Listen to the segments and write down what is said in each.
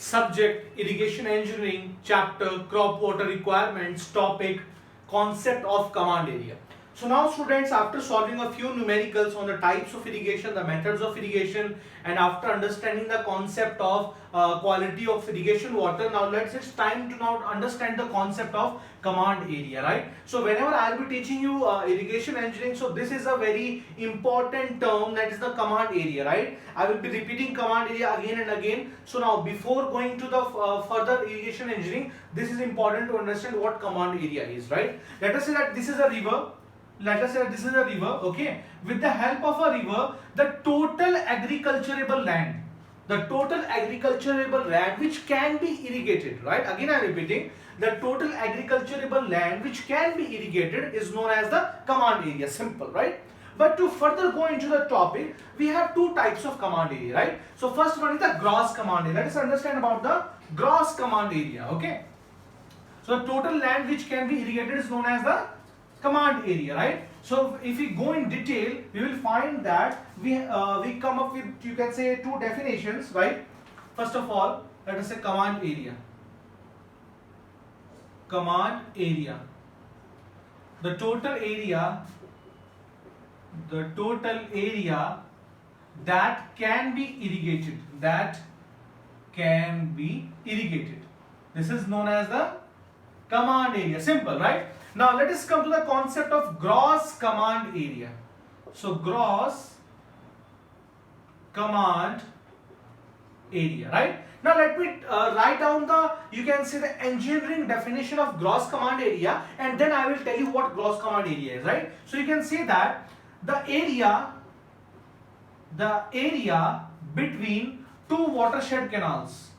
Subject irrigation engineering, chapter crop water requirements, topic concept of command area. So now students, after solving a few numericals on the types of irrigation, the methods of irrigation, and after understanding the concept of quality of irrigation water, now it's time to now understand the concept of command area, right? So whenever I'll be teaching you irrigation engineering, so this is a very important term, that is the command area, right? I will be repeating command area again and again. So now before going to the further irrigation engineering, this is important to understand what command area is, right? Let us say that this is a river. Let us say that this is a river, okay? With the help of a river, the total agriculturable land, which can be irrigated, right? Again I am repeating, the total agriculturable land which can be irrigated is known as the command area. Simple, right? But to further go into the topic, we have two types of command area, right? So first one is the gross command area. Let us understand about the gross command area, okay? So the total land which can be irrigated is known as the command area, right? So if we go in detail, we will find that we come up with, you can say, two definitions, right? First of all, let us say command area. Command area, the total area that can be irrigated, this is known as the command area. Simple, right? Now let us come to the concept of gross command area. So gross command area, right? Now let me write down the, you can say, the engineering definition of gross command area, and then I will tell you what gross command area is, right? So you can say that the area between two watershed canals,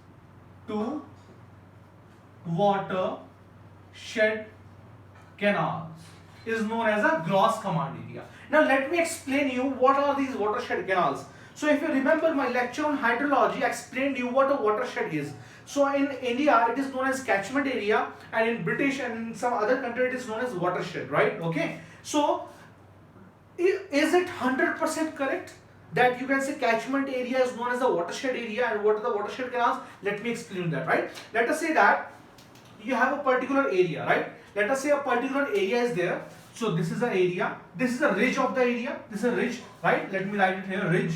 is known as a gross command area. Now let me explain you what are these watershed canals. So if you remember my lecture on hydrology, I explained you what a watershed is. So in India it is known as catchment area, and in British and in some other country it is known as watershed, right? Okay. So is it 100% correct that you can say catchment area is known as the watershed area, and what are the watershed canals? Let me explain that, right? Let us say that you have a particular area, right? Let us say a particular area is there. So this is the area, this is the ridge of the area, this is a ridge, right? Let me write it here, ridge.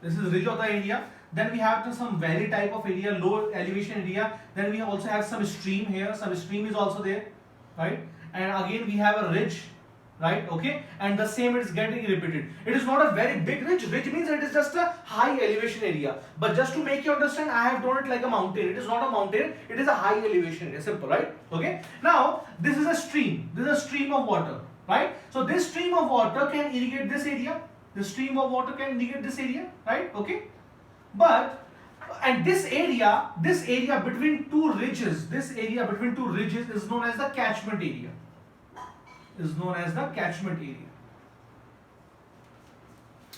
This is ridge of the area. Then we have some valley type of area, low elevation area. Then we also have some stream here, some stream is also there, right? And again we have a ridge, right? Okay, and the same is getting repeated. It is not a very big ridge. Ridge means it is just a high elevation area. But just to make you understand, I have drawn it like a mountain. It is not a mountain, it is a high elevation area. Simple, right? Okay. Now this is a stream. This is a stream of water, right? So this stream of water can irrigate this area. The stream of water can irrigate this area, right? Okay. But and this area between two ridges, is known as the catchment area.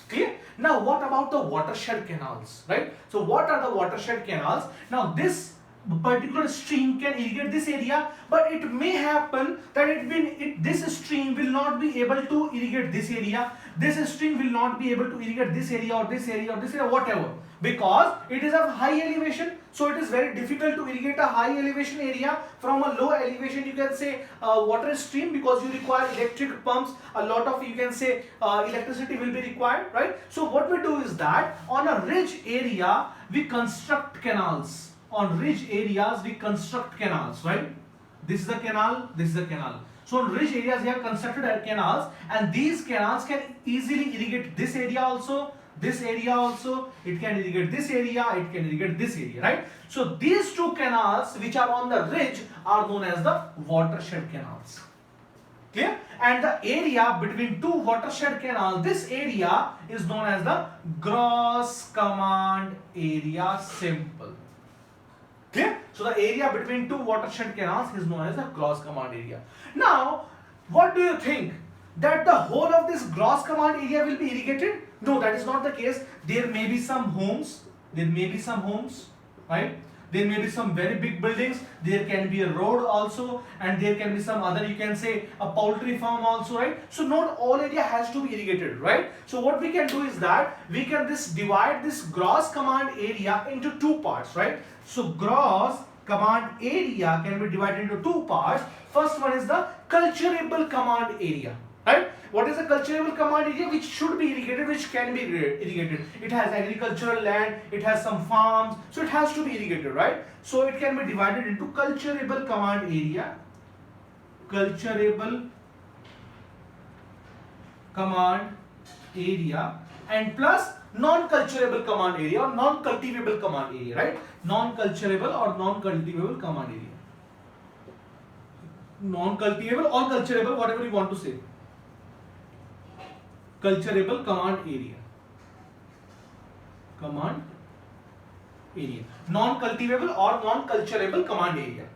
Clear? Now what about the watershed canals, right? So what are the watershed canals? Now this particular stream can irrigate this area, but it may happen that this stream will not be able to irrigate this area. This stream will not be able to irrigate this area or this area or this area, whatever, because it is of high elevation. So it is very difficult to irrigate a high elevation area from a low elevation, you can say, water stream, because you require electric pumps, a lot of, you can say, electricity will be required, right? So what we do is that on a ridge area we construct canals. On ridge areas we construct canals, right? This is the canal, this is the canal. So on ridge areas we have constructed canals, and these canals can easily irrigate this area also, this area also. It can irrigate this area, it can irrigate this area, right? So these two canals which are on the ridge are known as the watershed canals. Clear? And the area between two watershed canals, this area is known as the gross command area. Simple. Clear? So the area between two watershed canals is known as the gross command area. Now, what do you think? That the whole of this gross command area will be irrigated? No, that is not the case. There may be some homes, right? there may be some very big buildings, there can be a road also, and there can be some other, you can say, a poultry farm also, right? So not all area has to be irrigated, right? So what we can do is that we can divide this gross command area into two parts, right? So gross command area can be divided into two parts. First one is the culturable command area, right? What is the culturable command area? Which should be irrigated, which can be irrigated. It has agricultural land, it has some farms, so it has to be irrigated, right? So it can be divided into culturable command area, culturable command area, and plus non-culturable command area or non-cultivable command area, right? Non-culturable or non-cultivable command area. Non-cultivable or culturable, whatever you want to say. Culturable command area. Command area. Non-cultivable or non-culturable command area.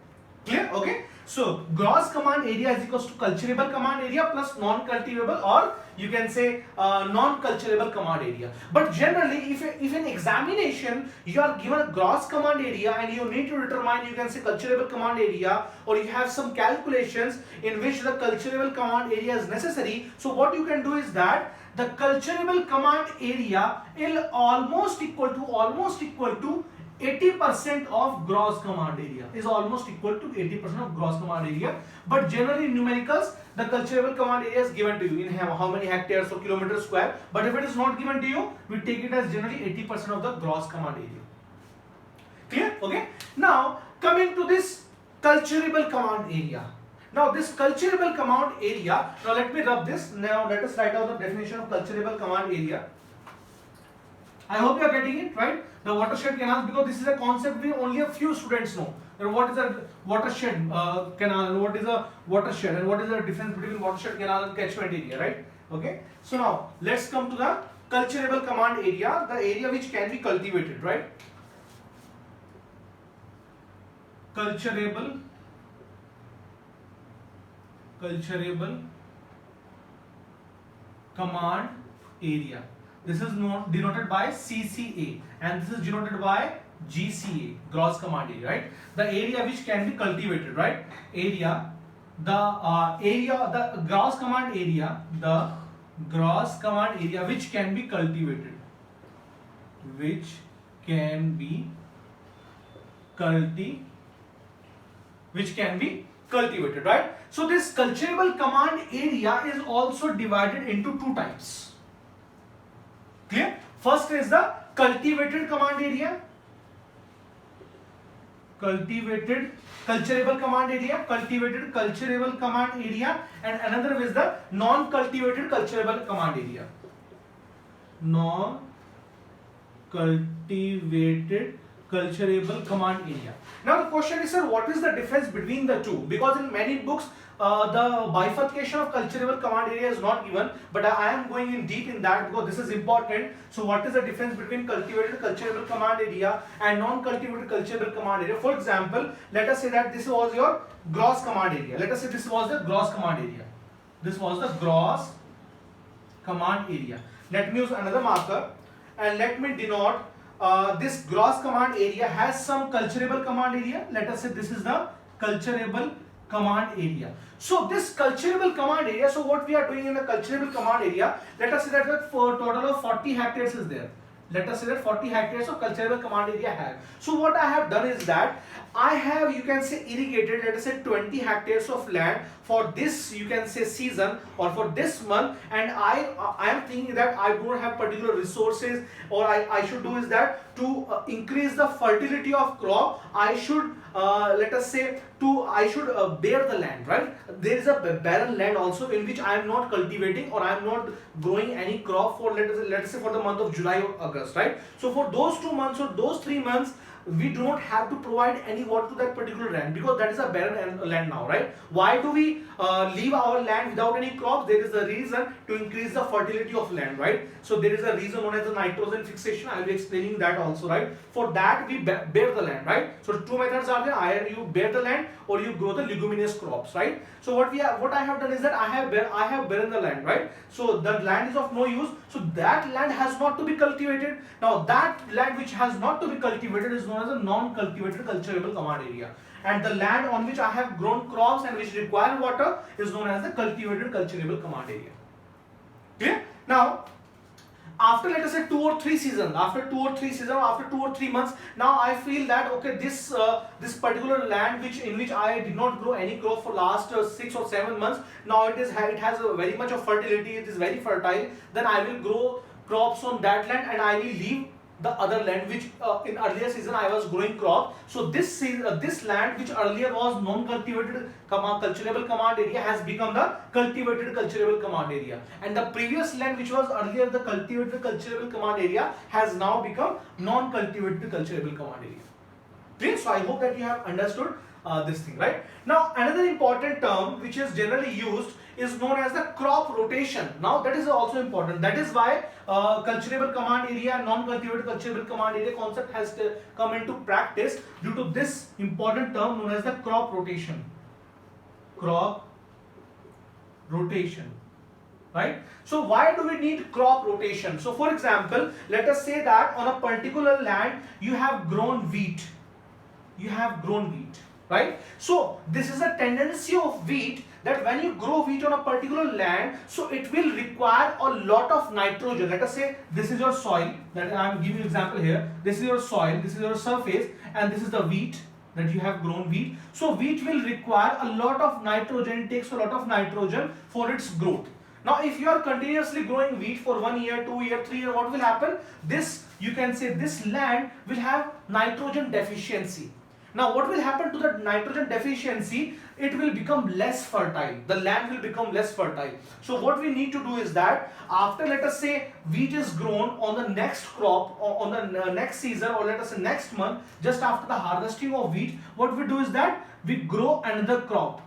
Clear? Okay. So gross command area is equals to culturable command area plus non-cultivable, or you can say non-culturable command area. But generally, if in examination you are given a gross command area and you need to determine, you can say, culturable command area, or you have some calculations in which the culturable command area is necessary. So what you can do is that the culturable command area is almost equal to 80% of gross command area, is almost equal to 80% of gross command area. But generally in numericals, the culturable command area is given to you in how many hectares or kilometers square. But if it is not given to you, we take it as generally 80% of the gross command area. Clear? Okay. Now coming to this culturable command area. Now this culturable command area, now let me rub this. Now let us write out the definition of culturable command area. I hope you are getting it, right? The watershed canals, because this is a concept we only a few students know. What is a watershed canal, and what is a watershed, and what is the difference between watershed canal and catchment area, right? Okay. So now let's come to the culturable command area, the area which can be cultivated, right? Culturable command area. This is denoted by CCA, and this is denoted by GCA, gross command area, right? The area which can be cultivated, right? Area, the gross command area, which can be cultivated, right? So this culturable command area is also divided into two types. Clear? First is the cultivated command area, cultivated culturable command area, and another is the non-cultivated culturable command area. Non-cultivated culturable command area. Now the question is, sir, what is the difference between the two? Because in many books the bifurcation of culturable command area is not given, but I am going in deep in that because this is important. So what is the difference between cultivated culturable command area and non-cultivated culturable command area? For example, let us say that this was your gross command area. Let us say this was the gross command area. This was the gross command area. Let me use another marker and let me denote this gross command area has some culturable command area. Let us say this is the culturable command area. So this culturable command area, so what we are doing in the culturable command area, let us say that for total of 40 hectares is there. Let us say that 40 hectares of culturable command area have. So what I have done is that I have, you can say, irrigated, let us say 20 hectares of land for this, you can say, season or for this month, and I am thinking that I don't have particular resources, or I should do is that to increase the fertility of crop, I should let us say I should bare the land, right? There is a barren land also in which I am not cultivating or I am not growing any crop for let us say for the month of July or August, right? So for those 2 months or those 3 months, we do not have to provide any water to that particular land because that is a barren land now, right? Why do we we leave our land without any crops, there is a reason to increase the fertility of land, right? So there is a reason known as the nitrogen fixation. I will be explaining that also, right? For that we bare the land, right? So two methods are there: either you bare the land or you grow the leguminous crops, right? So what I have done is that I have barren the land, right? So the land is of no use. So that land has not to be cultivated. Now that land which has not to be cultivated is known as a non-cultivated cultivable command area. And the land on which I have grown crops and which require water is known as the cultivated cultivable command area. Clear? Now, after let us say 2 or 3 seasons, after 2 or 3 months, now I feel that okay, this particular land in which I did not grow any crop for last 6 or 7 months, now it has a very much of fertility, it is very fertile. Then I will grow crops on that land and I will leave the other land which in earlier season I was growing crop. So this land which earlier was non-cultivated cultivable command area has become the cultivated cultivable command area, and the previous land which was earlier the cultivated cultivable command area has now become non-cultivated cultivable command area. Clear? So I hope that you have understood this thing, right? Now another important term which is generally used is known as the crop rotation. Now that is also important. That is why cultivable command area, non-cultivated cultivable command area concept has come into practice due to this important term known as the crop rotation. Crop rotation, right? So why do we need crop rotation? So for example, let us say that on a particular land you have grown wheat. Right? So this is a tendency of wheat that when you grow wheat on a particular land, so it will require a lot of nitrogen. Let us say this is your soil, that I am giving you example here. This is your soil, this is your surface, and this is the wheat that you have grown wheat. So wheat will require a lot of nitrogen, it takes a lot of nitrogen for its growth. Now if you are continuously growing wheat for 1 year, 2 year, 3 year, what will happen? You can say this land will have nitrogen deficiency. Now what will happen to the nitrogen deficiency? It will become less fertile. The land will become less fertile. So what we need to do is that after let us say wheat is grown on the next crop or on the next season, or let us say next month, just after the harvesting of wheat, what we do is that we grow another crop.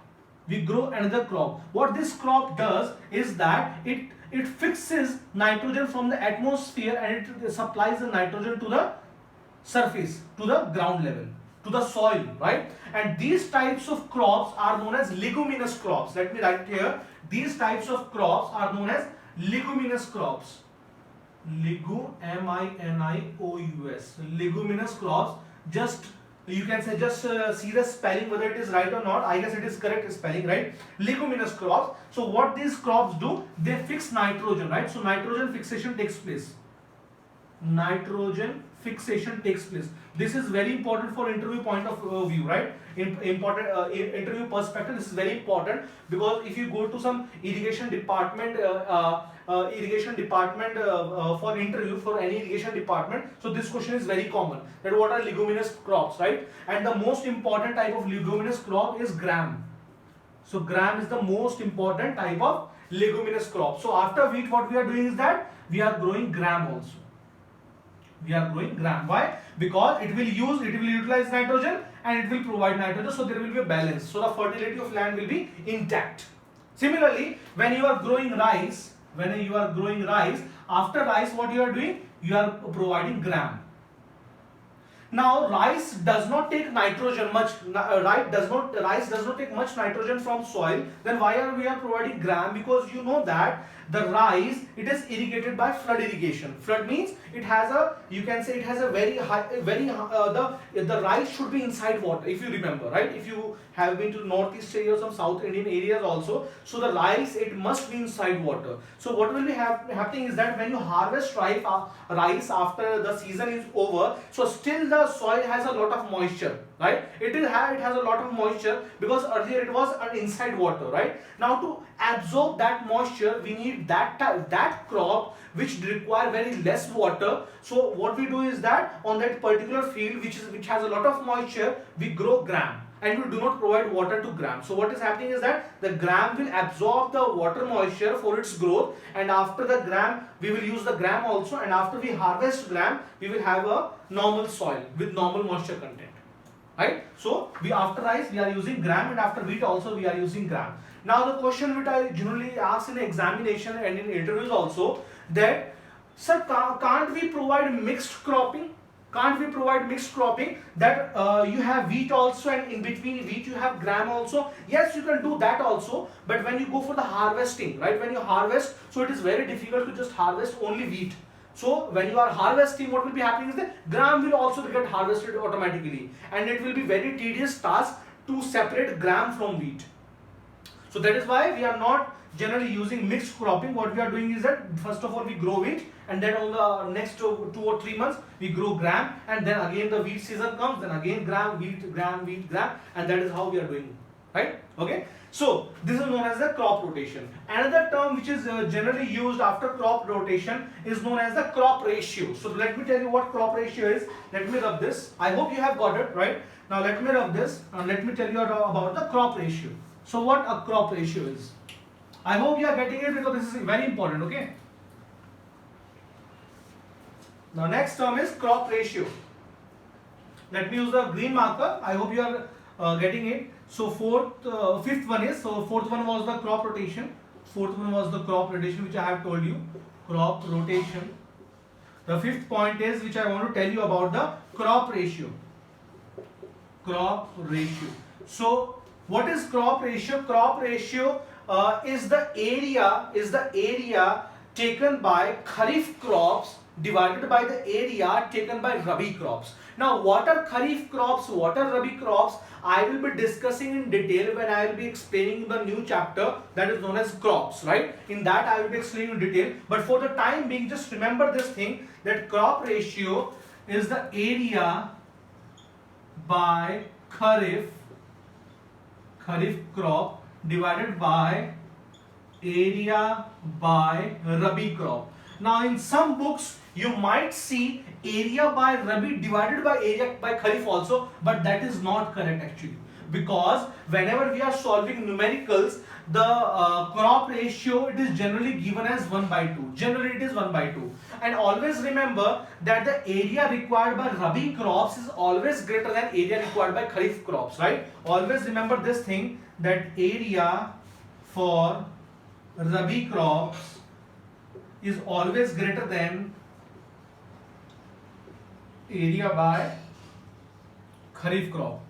What this crop does is that it fixes nitrogen from the atmosphere and it supplies the nitrogen to the surface, to the ground level, to the soil, right? And these types of crops are known as leguminous crops. Let me write here. These types of crops are known as leguminous crops. M-I-N-I-O-U-S. Leguminous crops. Just you can say see the spelling whether it is right or not. I guess it is correct spelling, right? Leguminous crops. So what these crops do? They fix nitrogen, right? So nitrogen fixation takes place. This is very important for interview point of view, right? Interview perspective, this is very important, because if you go to some irrigation department for interview for any irrigation department, so this question is very common, that what are leguminous crops, right? And the most important type of leguminous crop is gram. So gram is the most important type of leguminous crop. So after wheat, what we are doing is that we are growing gram also. Why? Because it will utilize nitrogen and it will provide nitrogen, so there will be a balance. So the fertility of land will be intact. Similarly, when you are growing rice, after rice, what you are doing? You are providing gram. Now rice does not take nitrogen much. Rice does not take much nitrogen from soil. Then why are we providing gram? Because you know that the rice, it is irrigated by flood irrigation. Flood means it has a very high, the rice should be inside water. If you remember, right? If you have been to northeast areas, some South Indian areas also, so the rice, it must be inside water. So what will be happening is that when you harvest rice after the season is over, so still the soil has a lot of moisture, right? It has a lot of moisture because earlier it was inside water, right? Now to absorb that moisture, we need that crop which require very less water. So what we do is that on that particular field which has a lot of moisture, we grow gram, and we do not provide water to gram. So what is happening is that the gram will absorb the water moisture for its growth, and after the gram we will use the gram also, and after we harvest gram we will have a normal soil with normal moisture content, right? So after rice we are using gram, and after wheat also we are using gram. Now the question which I generally ask in examination and in interviews also, that sir, can't we provide mixed cropping? Can't we provide mixed cropping, that you have wheat also and in between wheat you have gram also? Yes, you can do that also, but when you go for the harvesting, right, when you harvest, so it is very difficult to just harvest only wheat. So when you are harvesting, what will be happening is that gram will also get harvested automatically, and it will be very tedious task to separate gram from wheat. So that is why we are not generally using mixed cropping. What we are doing is that first of all we grow wheat, and then on the next 2 or 3 months we grow gram, and then again the wheat season comes, then again gram, wheat, gram, wheat, gram, and that is how we are doing, right? Okay. So this is known as the crop rotation. Another term which is generally used after crop rotation is known as the crop ratio. So let me tell you what crop ratio is. Let me rub this. I hope you have got it right. Now let me rub this and let me tell you about the crop ratio. So what a crop ratio is. I hope you are getting it because this is very important, okay? Now next term is crop ratio. Let me use the green marker. I hope you are getting it. So fifth one is, so fourth one was the crop rotation. Fourth one was the crop rotation, which I have told you. Crop rotation. The fifth point is, which I want to tell you about, the crop ratio. Crop ratio. So what is crop ratio? Crop ratio is the area taken by kharif crops divided by the area taken by rabi crops. Now what are kharif crops, what are rabi crops, I will be discussing in detail when I will be explaining the new chapter that is known as crops, right? In that I will be explaining in detail, but for the time being just remember this thing, that crop ratio is the area by kharif crop divided by area by rabi crop. Now in some books you might see area by rabi divided by area by kharif also, but that is not correct actually, because whenever we are solving numericals, the crop ratio, it is generally given as 1/2. Generally it is 1/2, and always remember that the area required by rabi crops is always greater than area required by kharif crops, right? Always remember this thing, that area for rabi crops is always greater than area by kharif crop.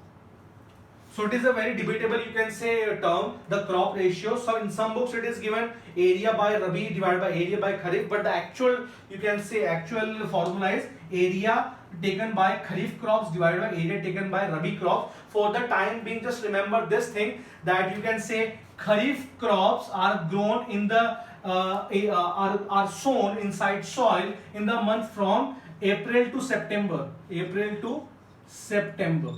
So it is a very debatable, you can say, term, the crop ratio. So in some books it is given area by rabi divided by area by kharif, but the actual, you can say, actual formula is area taken by kharif crops divided by area taken by rabi crops. For the time being, just remember this thing, that you can say kharif crops are grown in the are sown inside soil in the month from April to September. April to September.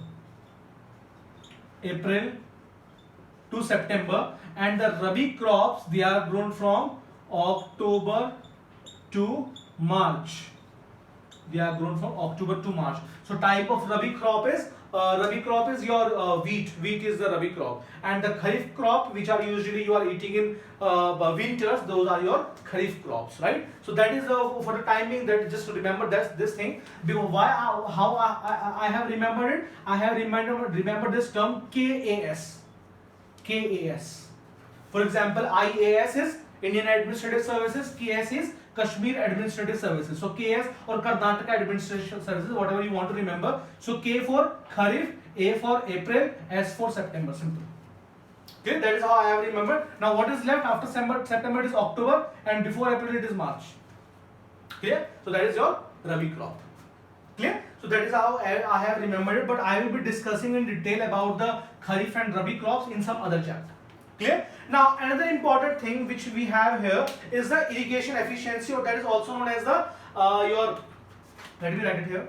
And the rabi crops, they are grown from October to March. They are grown from October to March. So type of rabi crop is your wheat. Wheat is the rabi crop, and the kharif crop, which are usually you are eating in winters, those are your kharif crops, right? So that is for the time being, that just remember that this thing, because how I have remembered it. I have remember this term KAS. For example, IAS is Indian Administrative Services, KS is Kashmir Administrative Services. So KS or Karnataka Administrative Services, whatever you want to remember. So K for Kharif, A for April, S for September. Simple. Okay, that is how I have remembered. Now what is left after September? It is October, and before April it is March. Clear? So that is your rabi crop. Clear? So that is how I have remembered it, but I will be discussing in detail about the Kharif and rabi crops in some other chapter. Clear? Now another important thing which we have here is the irrigation efficiency, or that is also known as the let me write it here.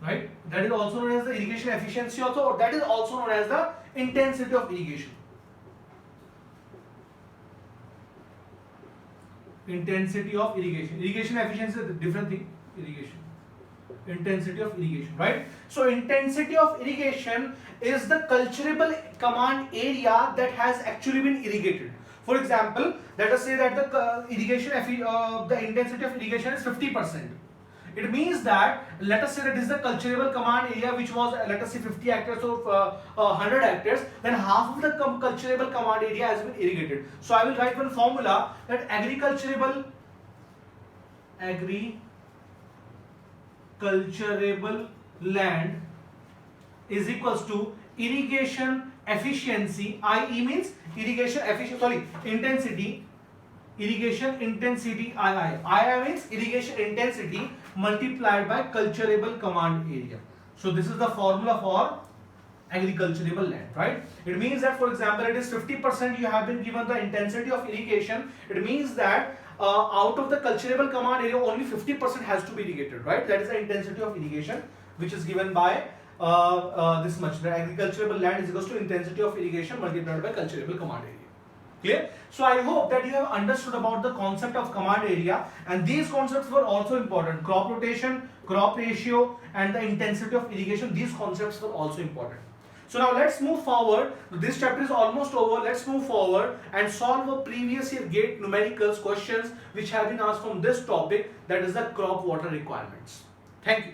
Right? That is also known as the irrigation efficiency also, or that is also known as the intensity of irrigation. Intensity of irrigation. Irrigation efficiency is a different thing. Irrigation. Intensity of irrigation, right? So intensity of irrigation is the culturable command area that has actually been irrigated. For example, let us say that the irrigation the intensity of irrigation is 50%. It means that, let us say that this is the cultivable command area which was, let us say 50 hectares or 100 hectares, then half of the cultivable command area has been irrigated. So I will write one formula that agriculturable land is equals to irrigation efficiency, IE means irrigation efficiency, sorry, intensity, irrigation intensity, II means irrigation intensity multiplied by cultivable command area. So this is the formula for agriculturable land, right? It means that, for example, it is 50% you have been given the intensity of irrigation. It means that out of the cultivable command area only 50% has to be irrigated, right? That is the intensity of irrigation which is given by this much. The agriculturable land is equals to intensity of irrigation multiplied by cultivable command area. Clear? So I hope that you have understood about the concept of command area, and these concepts were also important. Crop rotation, crop ratio, and the intensity of irrigation, these concepts were also important. So now let's move forward. This chapter is almost over. Let's move forward and solve a previous year GATE numericals questions which have been asked from this topic, that is the crop water requirements. Thank you.